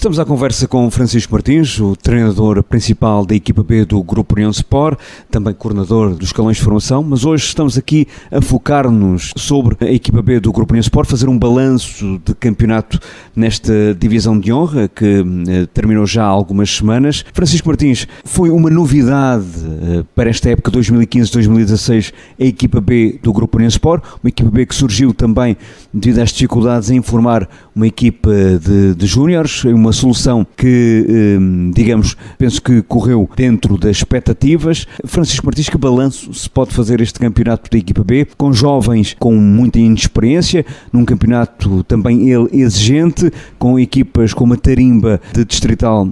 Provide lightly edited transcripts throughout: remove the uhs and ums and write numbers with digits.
Estamos à conversa com Francisco Martins, o treinador principal da equipa B do Grupo União Sport, também coordenador dos escalões de formação, mas hoje estamos aqui a focar-nos sobre a equipa B do Grupo União Sport, fazer um balanço de campeonato nesta divisão de honra que terminou já há algumas semanas. Francisco Martins, foi uma novidade para esta época 2015-2016 a equipa B do Grupo União Sport, uma equipa B que surgiu também devido às dificuldades em formar uma equipa de júniores, uma solução que, digamos, penso que correu dentro das expectativas. Francisco Martins, que balanço se pode fazer este campeonato da equipa B, com jovens com muita inexperiência, num campeonato também ele exigente, com equipas como a Tarimba de Distrital,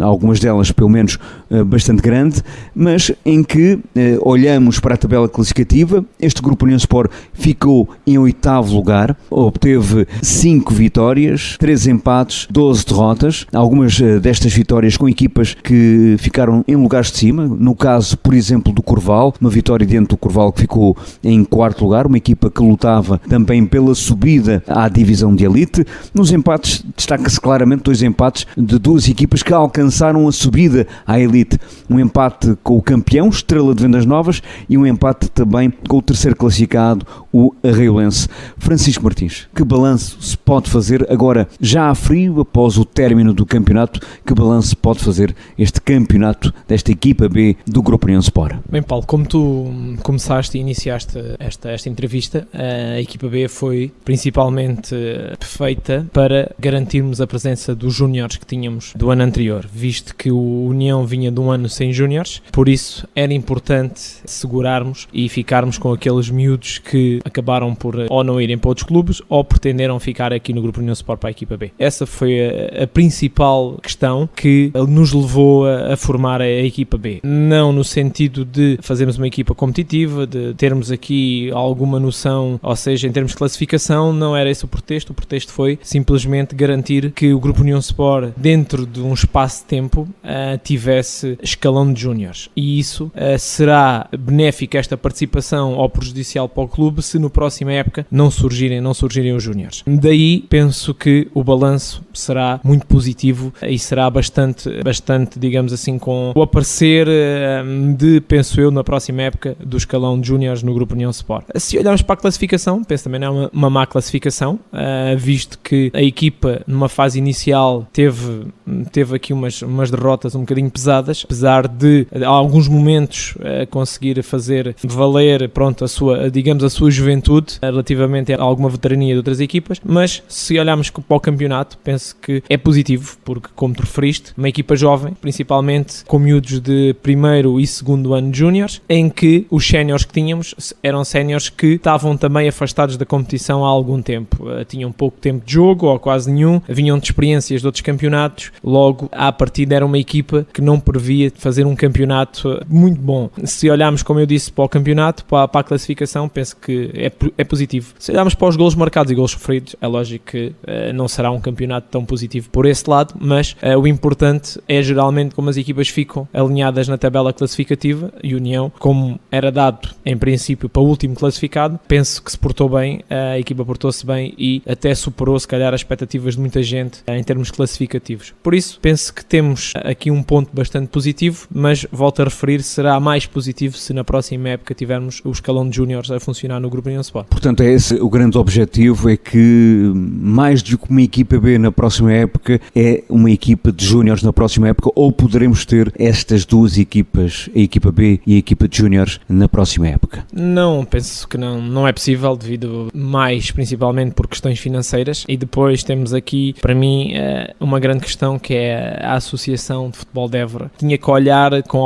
algumas delas pelo menos bastante grande, mas em que olhamos para a tabela classificativa, este Grupo União Sport ficou em 8º lugar, obteve 5 vitórias, 3 empates, 12 derrotas, algumas destas vitórias com equipas que ficaram em lugares de cima, no caso, por exemplo, do Corval, uma vitória diante do Corval que ficou em 4º lugar, uma equipa que lutava também pela subida à divisão de elite. Nos empates, destaca-se claramente 2 empates de 2 equipas que alcançaram a subida à elite, um empate com o campeão, Estrela de Vendas Novas, e um empate também com o terceiro classificado, o Arraiolense. Francisco Martins, que balanço se pode fazer agora, já a frio, após o término do campeonato, que balanço pode fazer este campeonato desta equipa B do Grupo União Sport? Bem, Paulo, como tu começaste e iniciaste esta entrevista, a equipa B foi principalmente perfeita para garantirmos a presença dos júniores que tínhamos do ano anterior, visto que o União vinha de um ano sem júniores, por isso era importante segurarmos e ficarmos com aqueles miúdos que acabaram por ou não irem para outros clubes ou pretenderam ficar aqui no Grupo União Sport para a equipa B. Essa foi a principal questão que nos levou a formar a equipa B. Não no sentido de fazermos uma equipa competitiva, de termos aqui alguma noção, ou seja, em termos de classificação, não era esse o pretexto. O pretexto foi simplesmente garantir que o Grupo União Sport, dentro de um espaço de tempo, tivesse escalão de júniores. E isso será benéfico, esta participação, ou prejudicial para o clube, se no próxima época não surgirem os júniores. Daí penso que o balanço será muito positivo e será bastante, digamos assim, com o aparecer de, penso eu, na próxima época do escalão de júniores no Grupo União Sport. Se olharmos para a classificação, penso também não é uma má classificação, visto que a equipa numa fase inicial teve aqui umas derrotas um bocadinho pesadas, apesar de alguns momentos conseguir fazer valer, pronto, a sua juventude relativamente a alguma veterania de outras equipas, mas se olharmos para o campeonato, penso que é positivo, porque, como tu referiste, uma equipa jovem, principalmente com miúdos de 1º e 2º ano de júniores, em que os séniores que tínhamos eram séniores que estavam também afastados da competição há algum tempo, tinham pouco tempo de jogo ou quase nenhum, vinham de experiências de outros campeonatos, logo à partida era uma equipa que não previa fazer um campeonato muito bom. Se olharmos, como eu disse, para o campeonato, para a classificação, penso que é positivo. Se olharmos para os golos marcados e golos sofridos, é lógico que não será um campeonato tão positivo por esse lado, mas o importante é geralmente como as equipas ficam alinhadas na tabela classificativa, e União, como era dado em princípio para o último classificado, penso que se portou bem, a equipa portou-se bem e até superou se calhar as expectativas de muita gente em termos classificativos. Por isso, penso que temos aqui um ponto bastante positivo, mas volto a referir, será mais positivo se na próxima época tivermos o escalão de júniores a funcionar no Grupo União Sport. Portanto, é esse o grande objetivo, é que mais do que uma equipa B na próxima época, é uma equipa de júniores na próxima época, ou poderemos ter estas duas equipas, a equipa B e a equipa de júniores, na próxima época? Não, penso que não é possível, devido mais principalmente por questões financeiras, e depois temos aqui, para mim, uma grande questão, que é a Associação de Futebol de Évora. Tinha que olhar com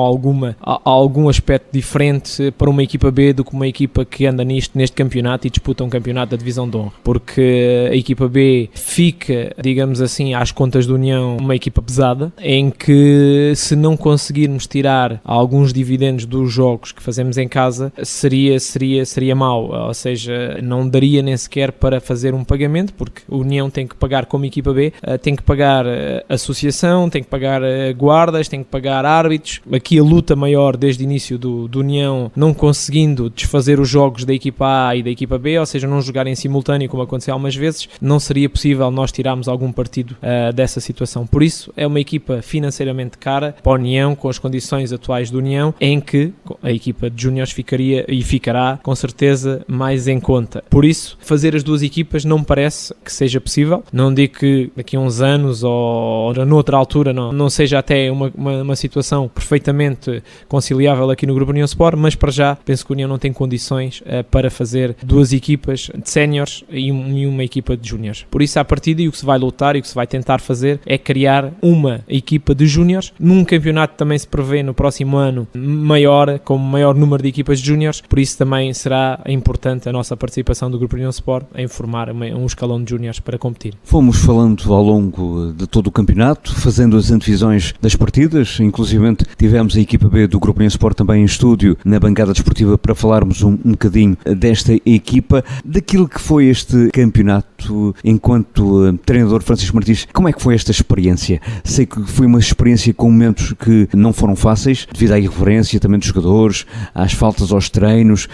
algum aspecto diferente para uma equipa B do que uma equipa que anda neste campeonato e disputa um campeonato da divisão de honra, porque a equipa B fica, digamos assim, às contas da União, uma equipa pesada, em que, se não conseguirmos tirar alguns dividendos dos jogos que fazemos em casa, seria mau, ou seja, não daria nem sequer para fazer um pagamento, porque a União tem que pagar como equipa B, tem que pagar associação, tem que pagar guardas, tem que pagar árbitros. Aqui a luta maior desde o início do União, não conseguindo desfazer os jogos da equipa A e da equipa B, ou seja, não jogar em simultâneo como aconteceu algumas vezes, não seria possível nós tirarmos algum partido dessa situação. Por isso, é uma equipa financeiramente cara para a União, com as condições atuais da União, em que a equipa de júniores ficaria e ficará, com certeza, mais em conta. Por isso, fazer as duas equipas não me parece que seja possível. Não digo que daqui a uns anos ou noutra altura não seja até uma situação perfeitamente conciliável aqui no Grupo União Sport, mas para já penso que a União não tem condições para fazer duas equipas de séniores e uma equipa de júniores. Por isso, à partida, e o que se vai lutar e o que se vai tentar fazer é criar uma equipa de júniores. Num campeonato também se prevê no próximo ano maior, com maior número de equipas de júniores, por isso também será importante a nossa participação do Grupo União Sport em formar um escalão de júniores para competir. Fomos falando ao longo de todo o campeonato, fazendo as antevisões das partidas, inclusivamente tivemos a equipa B do Grupo União Sport também em estúdio na bancada desportiva para falarmos um bocadinho desta equipa, daquilo que foi este campeonato enquanto treinador. Francisco Martins, como é que foi esta experiência? Sei que foi uma experiência com momentos que não foram fáceis, devido à irreverência também dos jogadores, às faltas aos treinos,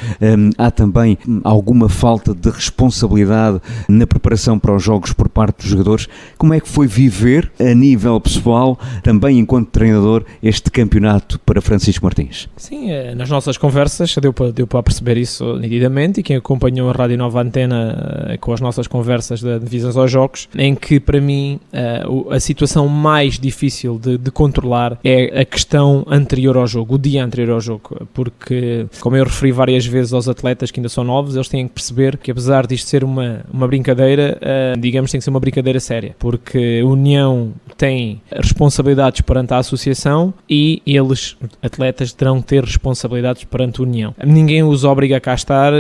há também alguma falta de responsabilidade na preparação para os jogos por parte dos jogadores. Como é que foi viver a nível pessoal, também enquanto treinador, este campeonato para Francisco Martins? Sim, nas nossas conversas deu para perceber isso nitidamente, e quem acompanhou a Rádio Nova Antena com as nossas conversas de visões aos jogos, em que para mim a situação mais difícil de controlar é a questão anterior ao jogo, o dia anterior ao jogo, porque, como eu referi várias vezes aos atletas que ainda são novos, eles têm que perceber que, apesar disto ser uma brincadeira, digamos, tem que ser uma brincadeira séria, porque a União tem responsabilidades perante a associação e eles, atletas, terão que ter responsabilidades perante a União. Ninguém os obriga a cá estar,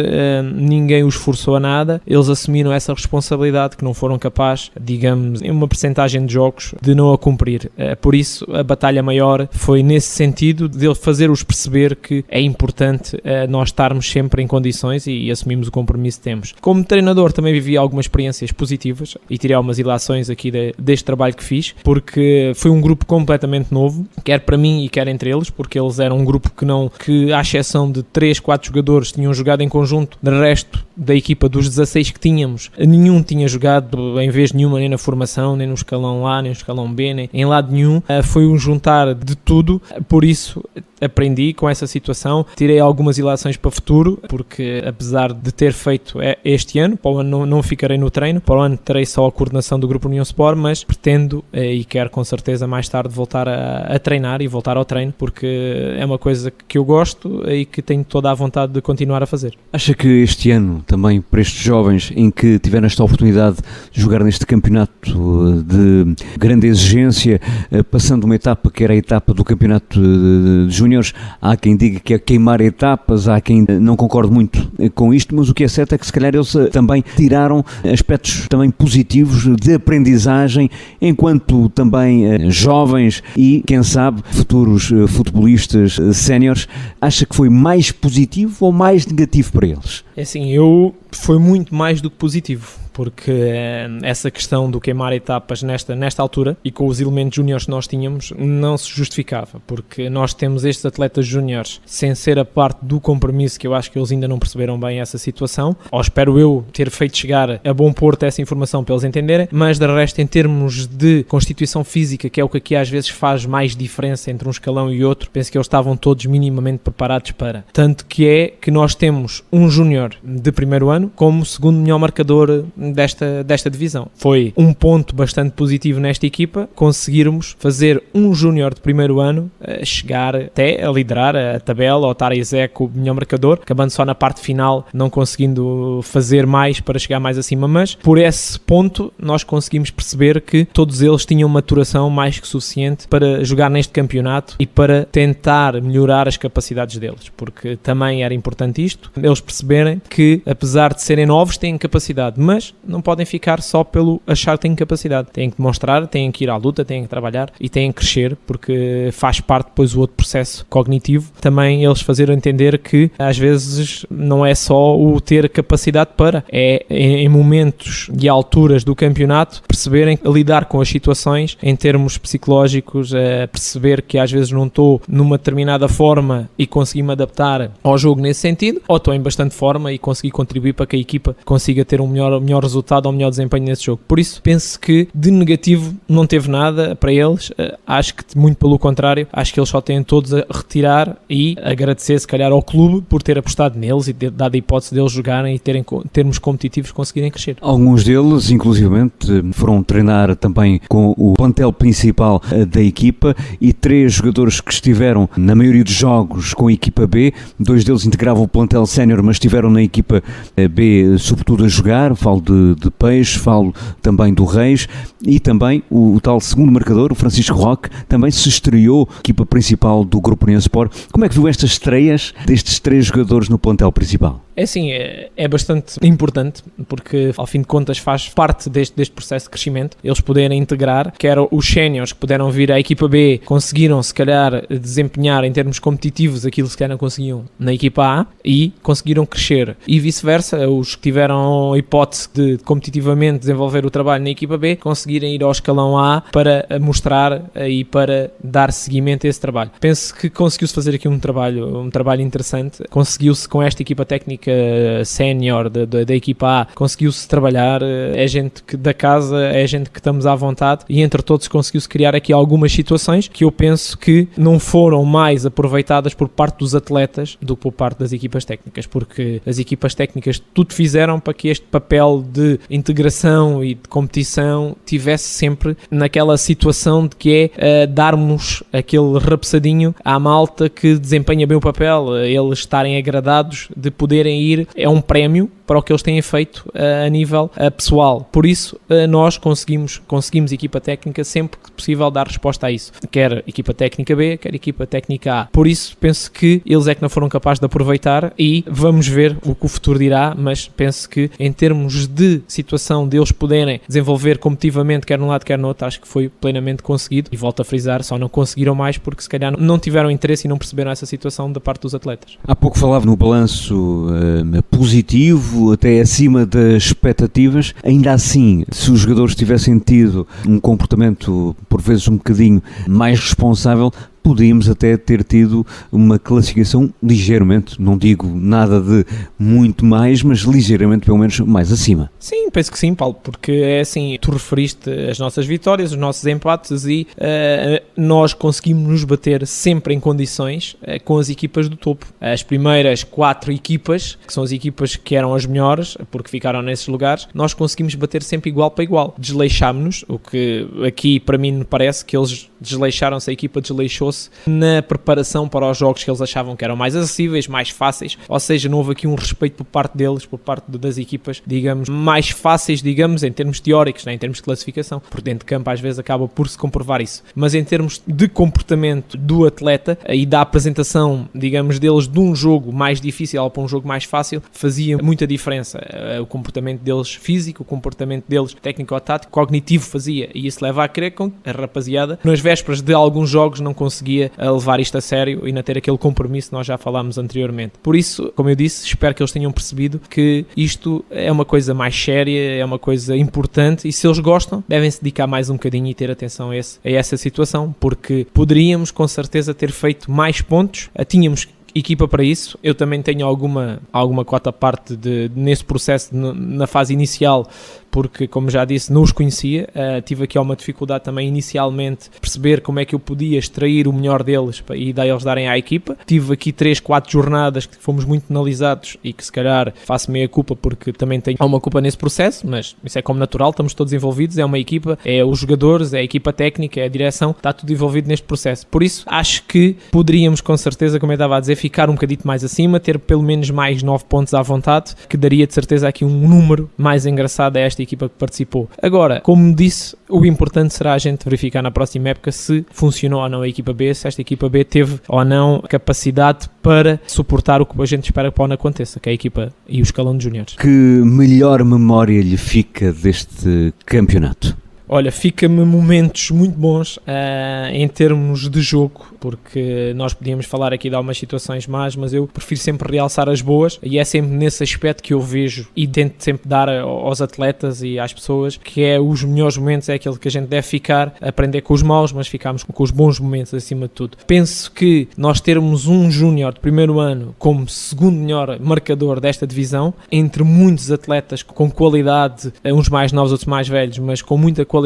ninguém os forçou a nada, eles assumiram essa responsabilidade que não foram capazes, digamos, em uma percentagem de jogos, de não a cumprir. Por isso, a batalha maior foi nesse sentido, de fazer-os perceber que é importante nós estarmos sempre em condições e assumimos o compromisso que temos. Como treinador, também vivi algumas experiências positivas e tirei algumas ilações aqui deste trabalho que fiz, porque foi um grupo completamente novo, quer para mim e quer entre eles, porque eles eram um grupo que à exceção de 3, 4 jogadores tinham jogado em conjunto. De resto da equipa dos 16 que tínhamos, nenhum tinha jogado em vez nenhuma, nem na formação, nem no escalão A, nem no escalão B, nem em lado nenhum. Foi um juntar de tudo, por isso aprendi com essa situação, tirei algumas ilações para o futuro, porque apesar de ter feito este ano, para o ano não ficarei no treino, para o ano terei só a coordenação do Grupo União Sport, mas pretendo e quero com certeza mais tarde voltar a treinar e voltar ao treino, porque é uma coisa que eu gosto e que tenho toda a vontade de continuar a fazer. Acha que este ano, também para estes jovens em que tiveram esta oportunidade de jogar neste campeonato de grande exigência, passando uma etapa que era a etapa do campeonato de júniores, há quem diga que é queimar etapas, há quem não concorde muito com isto, mas o que é certo é que se calhar eles também tiraram aspectos também positivos de aprendizagem enquanto também jovens e, quem sabe, futuros futebolistas séniores. Acha que foi mais positivo ou mais negativo para eles? É assim, foi muito mais do que positivo, porque essa questão do queimar etapas nesta altura e com os elementos júniores que nós tínhamos não se justificava, porque nós temos estes atletas júniores sem ser a parte do compromisso, que eu acho que eles ainda não perceberam bem essa situação, ou espero eu ter feito chegar a bom porto essa informação para eles entenderem, mas de resto, em termos de constituição física, que é o que aqui às vezes faz mais diferença entre um escalão e outro, penso que eles estavam todos minimamente preparados para. Tanto que nós temos um júnior de primeiro ano como segundo melhor marcador desta divisão. Foi um ponto bastante positivo nesta equipa, conseguirmos fazer um júnior de primeiro ano chegar até a liderar a tabela, ou estar a Isaac o melhor marcador, acabando só na parte final, não conseguindo fazer mais para chegar mais acima, mas por esse ponto nós conseguimos perceber que todos eles tinham maturação mais que suficiente para jogar neste campeonato e para tentar melhorar as capacidades deles, porque também era importante isto, eles perceberem que, apesar de serem novos, têm capacidade, mas não podem ficar só pelo achar que têm capacidade. Têm que demonstrar, têm que ir à luta, têm que trabalhar e têm que crescer, porque faz parte depois o outro processo cognitivo. Também eles fazeram entender que às vezes não é só o ter capacidade para, é em momentos e alturas do campeonato perceberem lidar com as situações em termos psicológicos, perceber que às vezes não estou numa determinada forma e conseguir me adaptar ao jogo nesse sentido, ou estou em bastante forma forma e conseguir contribuir para que a equipa consiga ter um melhor resultado ou um melhor desempenho nesse jogo. Por isso, penso que de negativo não teve nada para eles, acho que muito pelo contrário, acho que eles só têm todos a retirar e agradecer se calhar ao clube por ter apostado neles e ter dado a hipótese deles jogarem e termos competitivos conseguirem crescer. Alguns deles, inclusivamente, foram treinar também com o plantel principal da equipa e 3 jogadores que estiveram na maioria dos jogos com a equipa B, 2 deles integravam o plantel sénior, mas estiveram na equipa B sobretudo a jogar, falo de Peixe, falo também do Reis e também o tal segundo marcador, o Francisco Roque, também se estreou na equipa principal do Grupo União Sport. Como é que viu estas estreias destes 3 jogadores no plantel principal? É assim, é bastante importante porque ao fim de contas faz parte deste processo de crescimento, eles poderem integrar, quer os séniores que puderam vir à equipa B, conseguiram se calhar desempenhar em termos competitivos aquilo que se calhar não conseguiam na equipa A e conseguiram crescer e vice-versa, os que tiveram a hipótese de competitivamente desenvolver o trabalho na equipa B, conseguirem ir ao escalão A para mostrar e para dar seguimento a esse trabalho. Penso que conseguiu-se fazer aqui um trabalho interessante, conseguiu-se com esta equipa técnica sénior da equipa A, conseguiu-se trabalhar, é gente da casa, é gente que estamos à vontade e entre todos conseguiu-se criar aqui algumas situações que eu penso que não foram mais aproveitadas por parte dos atletas do que por parte das equipas técnicas, porque as equipas técnicas tudo fizeram para que este papel de integração e de competição tivesse sempre naquela situação de que é darmos aquele rapsadinho à malta que desempenha bem o papel, eles estarem agradados de poderem ir, é um prémio para o que eles têm feito a nível pessoal. Por isso, nós conseguimos equipa técnica sempre que possível dar resposta a isso. Quer equipa técnica B, quer equipa técnica A. Por isso, penso que eles é que não foram capazes de aproveitar e vamos ver o que o futuro dirá, mas penso que em termos de situação deles poderem desenvolver competitivamente, quer num lado, quer no outro, acho que foi plenamente conseguido. E volto a frisar, só não conseguiram mais porque se calhar não tiveram interesse e não perceberam essa situação da parte dos atletas. Há pouco falava no balanço positivo, até acima das expectativas. Ainda assim, se os jogadores tivessem tido um comportamento por vezes um bocadinho mais responsável, podíamos até ter tido uma classificação ligeiramente, não digo nada de muito mais, mas ligeiramente pelo menos mais acima. Sim, penso que sim, Paulo, porque é assim, tu referiste as nossas vitórias, os nossos empates e nós conseguimos nos bater sempre em condições com as equipas do topo. As primeiras 4 equipas, que são as equipas que eram as melhores, porque ficaram nesses lugares, nós conseguimos bater sempre igual para igual. Desleixámos-nos, o que aqui para mim me parece que eles desleixaram-se, a equipa desleixou-se na preparação para os jogos que eles achavam que eram mais acessíveis, mais fáceis, ou seja, não houve aqui um respeito por parte deles, por parte das equipas, digamos, mais fáceis, digamos, em termos teóricos, né? Em termos de classificação, por dentro de campo às vezes acaba por se comprovar isso, mas em termos de comportamento do atleta e da apresentação, digamos, deles de um jogo mais difícil para um jogo mais fácil, fazia muita diferença. O comportamento deles físico, o comportamento deles técnico-tático, cognitivo fazia, e isso leva a crer que a rapaziada, nas vésperas de alguns jogos, não conseguia levar isto a sério e não ter aquele compromisso que nós já falámos anteriormente. Por isso, como eu disse, espero que eles tenham percebido que isto é uma coisa mais séria, é uma coisa importante e se eles gostam, devem se dedicar mais um bocadinho e ter atenção a essa situação, porque poderíamos com certeza ter feito mais pontos, tínhamos equipa para isso. Eu também tenho alguma cota parte nesse processo na fase inicial, porque como já disse, não os conhecia, tive aqui alguma dificuldade também inicialmente perceber como é que eu podia extrair o melhor deles e daí eles darem à equipa. Tive aqui 3, 4 jornadas que fomos muito analisados e que se calhar faço meia culpa porque também tenho alguma culpa nesse processo, mas isso é como natural, estamos todos envolvidos, é uma equipa, é os jogadores, é a equipa técnica, é a direção, está tudo envolvido neste processo. Por isso, acho que poderíamos com certeza, como eu estava a dizer, ficar um bocadinho mais acima, ter pelo menos mais 9 pontos à vontade, que daria de certeza aqui um número mais engraçado a esta equipa que participou. Agora, como disse, o importante será a gente verificar na próxima época se funcionou ou não a equipa B, se esta equipa B teve ou não capacidade para suportar o que a gente espera que não aconteça, que é a equipa e o escalão de júniores. Que melhor memória lhe fica deste campeonato? Olha, fica-me momentos muito bons em termos de jogo, porque nós podíamos falar aqui de algumas situações más, mas eu prefiro sempre realçar as boas, e é sempre nesse aspecto que eu vejo e tento sempre dar aos atletas e às pessoas, que é os melhores momentos, é aquele que a gente deve ficar, aprender com os maus, mas ficarmos com os bons momentos acima de tudo. Penso que nós termos um júnior de primeiro ano como segundo melhor marcador desta divisão, entre muitos atletas com qualidade, uns mais novos, outros mais velhos, mas com muita qualidade,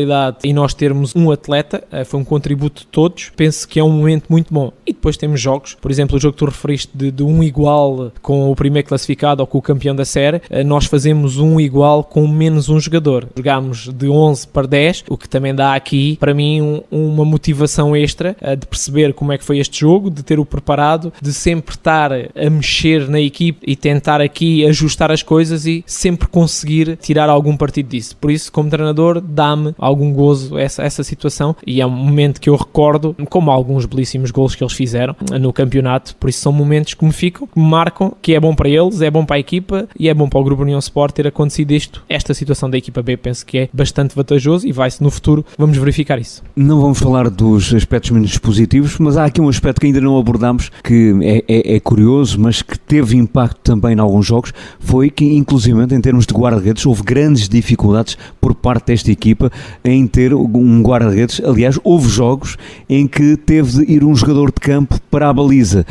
e nós termos um atleta, foi um contributo de todos, penso que é um momento muito bom. E depois temos jogos, por exemplo, o jogo que tu referiste de um igual com o primeiro classificado ou com o campeão da série, nós fazemos um igual com menos um jogador. Jogámos de 11 para 10, o que também dá aqui, para mim, uma motivação extra de perceber como é que foi este jogo, de ter-o preparado, de sempre estar a mexer na equipe e tentar aqui ajustar as coisas e sempre conseguir tirar algum partido disso. Por isso, como treinador, dá-me algum gozo essa situação, e é um momento que eu recordo, como alguns belíssimos golos que eles fizeram no campeonato. Por isso são momentos que me ficam, que me marcam, que é bom para eles, é bom para a equipa e é bom para o Grupo União Sport ter acontecido isto. Esta situação da equipa B penso que é bastante vantajoso, e vai-se no futuro, vamos verificar isso. Não vamos falar dos aspectos menos positivos, mas há aqui um aspecto que ainda não abordámos, que é curioso, mas que teve impacto também em alguns jogos, foi que, inclusivamente, em termos de guarda-redes, houve grandes dificuldades por parte desta equipa em ter um guarda-redes. Aliás, houve jogos em que teve de ir um jogador de campo para a baliza,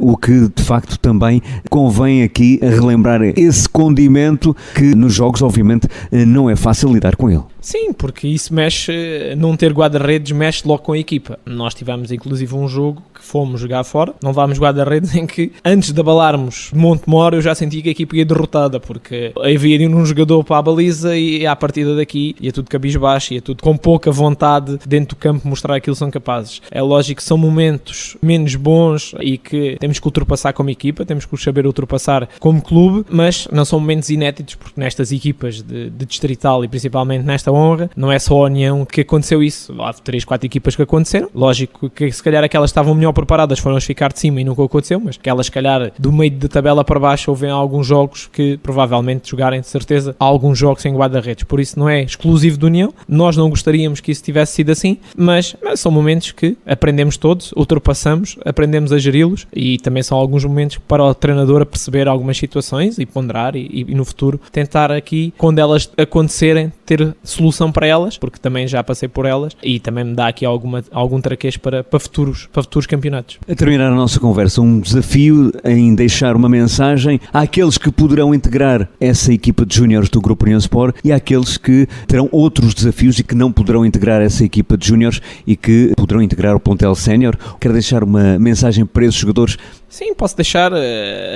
o que, de facto, também convém aqui relembrar esse condimento que nos jogos, obviamente, não é fácil lidar com ele. Sim, porque isso mexe, não ter guarda-redes mexe logo com a equipa. Nós tivemos inclusive um jogo que fomos jogar fora, não levámos guarda-redes, em que antes de abalarmos Montemor eu já sentia que a equipa ia derrotada, porque havia um jogador para a baliza e à partida daqui ia tudo cabisbaixo, ia tudo com pouca vontade dentro do campo mostrar aquilo que são capazes. É lógico que são momentos menos bons e que temos que ultrapassar como equipa, temos que saber ultrapassar como clube, mas não são momentos inéditos, porque nestas equipas de distrital e principalmente nesta honra, não é só a União que aconteceu isso. Há 3, 4 equipas que aconteceram. Lógico que se calhar aquelas estavam melhor preparadas foram as ficar de cima e nunca aconteceu, mas aquelas se calhar do meio da tabela para baixo houve alguns jogos que provavelmente jogarem de certeza alguns jogos sem guarda-redes. Por isso não é exclusivo da União. Nós não gostaríamos que isso tivesse sido assim, mas são momentos que aprendemos todos, ultrapassamos, aprendemos a geri-los, e também são alguns momentos para o treinador a perceber algumas situações e ponderar e no futuro tentar aqui, quando elas acontecerem, ter solução para elas, porque também já passei por elas, e também me dá aqui algum traquejo para futuros campeonatos. A terminar a nossa conversa, um desafio em deixar uma mensagem àqueles que poderão integrar essa equipa de júniores do Grupo União Sport e àqueles que terão outros desafios e que não poderão integrar essa equipa de júniores e que poderão integrar o plantel sénior. Quero deixar uma mensagem para esses jogadores. Sim, posso deixar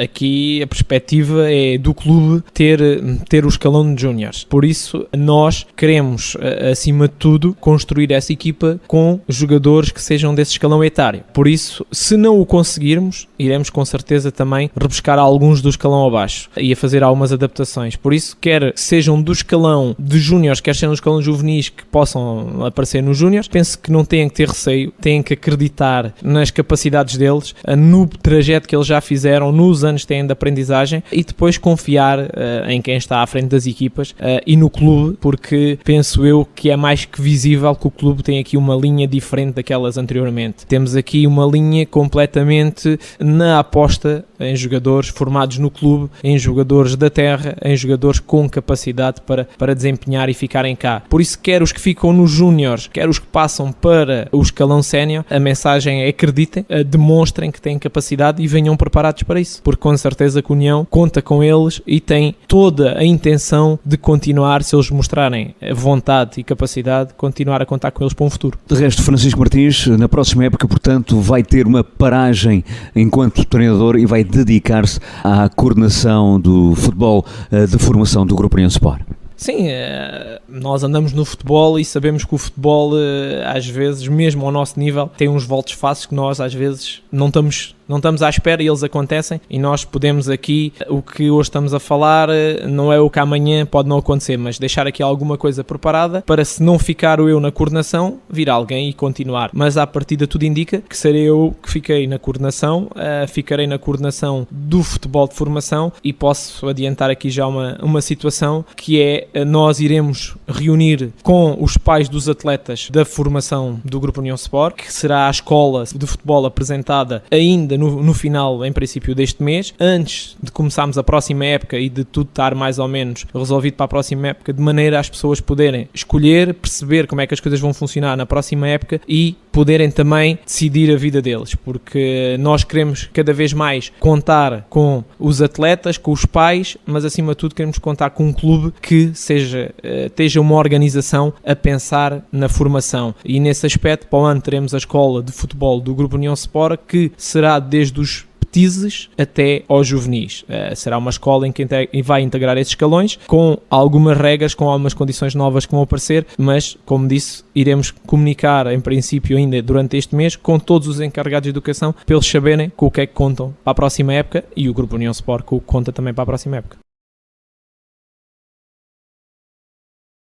aqui a perspectiva é do clube ter o escalão de júniores. Por isso, nós queremos, acima de tudo, construir essa equipa com jogadores que sejam desse escalão etário. Por isso, se não o conseguirmos, iremos com certeza também rebuscar alguns do escalão abaixo e a fazer algumas adaptações. Por isso, quer sejam do escalão de júniores, quer sejam do escalão juvenis que possam aparecer nos júniores, penso que não têm que ter receio, têm que acreditar nas capacidades deles, no trajeto que eles já fizeram, nos anos que têm de aprendizagem, e depois confiar em quem está à frente das equipas e no clube, porque penso eu que é mais que visível que o clube tem aqui uma linha diferente daquelas anteriormente. Temos aqui uma linha completamente na aposta em jogadores formados no clube, em jogadores da terra, em jogadores com capacidade para desempenhar e ficarem cá. Por isso, quer os que ficam nos júniores, quer os que passam para o escalão sénior, a mensagem é: acreditem, demonstrem que têm capacidade e venham preparados para isso, porque com certeza que a União conta com eles e tem toda a intenção de continuar, se eles mostrarem vontade e capacidade, continuar a contar com eles para um futuro. De resto, Francisco Martins, na próxima época, portanto, vai ter uma paragem enquanto treinador e vai dedicar-se à coordenação do futebol de formação do Grupo União Sport. Sim, nós andamos no futebol e sabemos que o futebol, às vezes, mesmo ao nosso nível, tem uns voltos fáceis que nós, às vezes, não estamos à espera e eles acontecem, e nós podemos aqui, o que hoje estamos a falar, não é o que amanhã pode não acontecer, mas deixar aqui alguma coisa preparada para, se não ficar eu na coordenação, vir alguém e continuar. Mas à partida tudo indica que serei eu que ficarei na coordenação do futebol de formação, e posso adiantar aqui já uma situação que é: nós iremos reunir com os pais dos atletas da formação do Grupo União Sport, que será a escola de futebol apresentada ainda no final, em princípio, deste mês, antes de começarmos a próxima época e de tudo estar mais ou menos resolvido para a próxima época, de maneira às pessoas poderem escolher, perceber como é que as coisas vão funcionar na próxima época e poderem também decidir a vida deles, porque nós queremos cada vez mais contar com os atletas, com os pais, mas acima de tudo queremos contar com um clube que esteja uma organização a pensar na formação, e nesse aspecto para o ano teremos a escola de futebol do Grupo União Sport, que será desde os petizes até aos juvenis. Será uma escola em que vai integrar esses escalões com algumas regras, com algumas condições novas que vão aparecer, mas, como disse, iremos comunicar em princípio ainda durante este mês com todos os encarregados de educação para eles saberem com o que é que contam para a próxima época, e o Grupo União Sport com o que conta também para a próxima época.